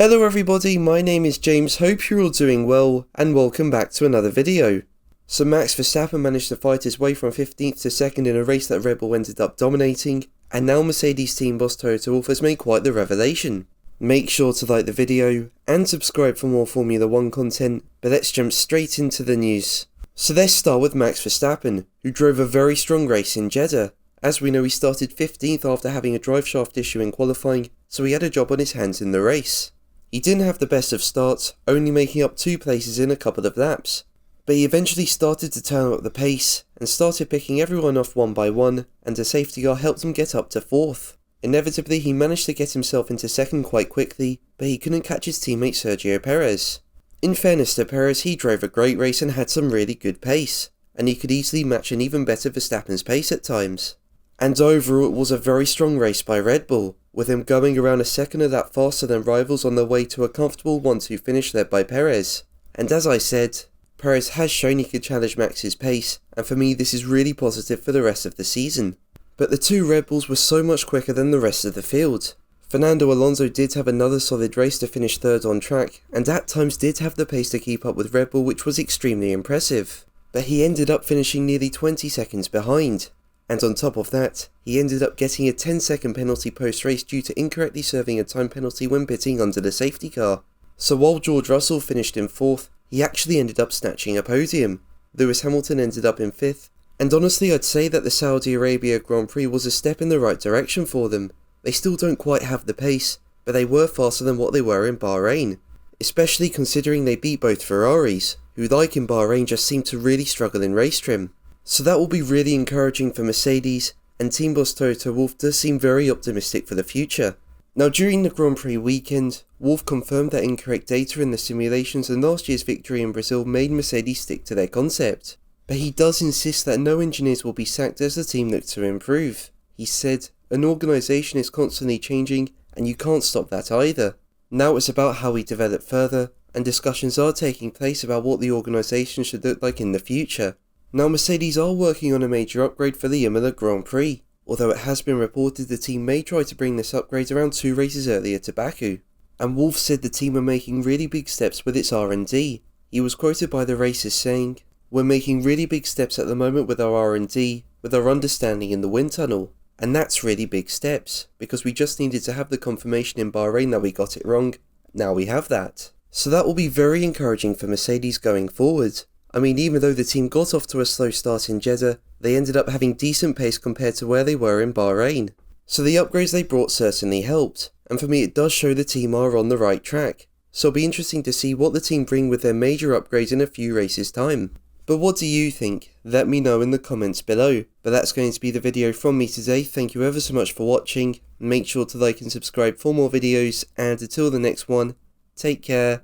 Hello everybody, my name is James, hope you're all doing well, and welcome back to another video. So Max Verstappen managed to fight his way from 15th to 2nd in a race that Red Bull ended up dominating, and now Mercedes team boss Toto Wolff has made quite the revelation. Make sure to like the video, and subscribe for more Formula 1 content, but let's jump straight into the news. So let's start with Max Verstappen, who drove a very strong race in Jeddah. As we know, he started 15th after having a drive shaft issue in qualifying, so he had a job on his hands in the race. He didn't have the best of starts, only making up 2 places in a couple of laps, but he eventually started to turn up the pace and started picking everyone off one by one, and a safety car helped him get up to 4th. Inevitably, he managed to get himself into 2nd quite quickly, but he couldn't catch his teammate Sergio Perez. In fairness to Perez, he drove a great race and had some really good pace, and he could easily match an even better Verstappen's pace at times. And overall, it was a very strong race by Red Bull, with him going around a second of that faster than rivals on their way to a comfortable 1-2 finish led by Perez. And as I said, Perez has shown he could challenge Max's pace, and for me this is really positive for the rest of the season. But the 2 Red Bulls were so much quicker than the rest of the field. Fernando Alonso did have another solid race to finish 3rd on track, and at times did have the pace to keep up with Red Bull, which was extremely impressive. But he ended up finishing nearly 20 seconds behind. And on top of that, he ended up getting a 10-second penalty post-race due to incorrectly serving a time penalty when pitting under the safety car. So while George Russell finished in 4th, he actually ended up snatching a podium. Lewis Hamilton ended up in 5th, and honestly I'd say that the Saudi Arabia Grand Prix was a step in the right direction for them. They still don't quite have the pace, but they were faster than what they were in Bahrain, especially considering they beat both Ferraris, who like in Bahrain just seemed to really struggle in race trim. So that will be really encouraging for Mercedes, and team boss Toto Wolff does seem very optimistic for the future. Now during the Grand Prix weekend, Wolff confirmed that incorrect data in the simulations and last year's victory in Brazil made Mercedes stick to their concept. But he does insist that no engineers will be sacked as the team look to improve. He said, "An organisation is constantly changing, and you can't stop that either. Now it's about how we develop further, and discussions are taking place about what the organisation should look like in the future." Now Mercedes are working on a major upgrade for the Imola Grand Prix, although it has been reported the team may try to bring this upgrade around 2 races earlier to Baku. And Wolff said the team are making really big steps with its R&D. He was quoted by the racers saying, "We're making really big steps at the moment with our R&D, with our understanding in the wind tunnel. And that's really big steps, because we just needed to have the confirmation in Bahrain that we got it wrong. Now we have that." So that will be very encouraging for Mercedes going forward. I mean, even though the team got off to a slow start in Jeddah, they ended up having decent pace compared to where they were in Bahrain. So the upgrades they brought certainly helped, and for me it does show the team are on the right track. So it'll be interesting to see what the team bring with their major upgrades in a few races time. But what do you think? Let me know in the comments below. But that's going to be the video from me today. Thank you ever so much for watching. Make sure to like and subscribe for more videos, and until the next one, take care.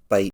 Bye.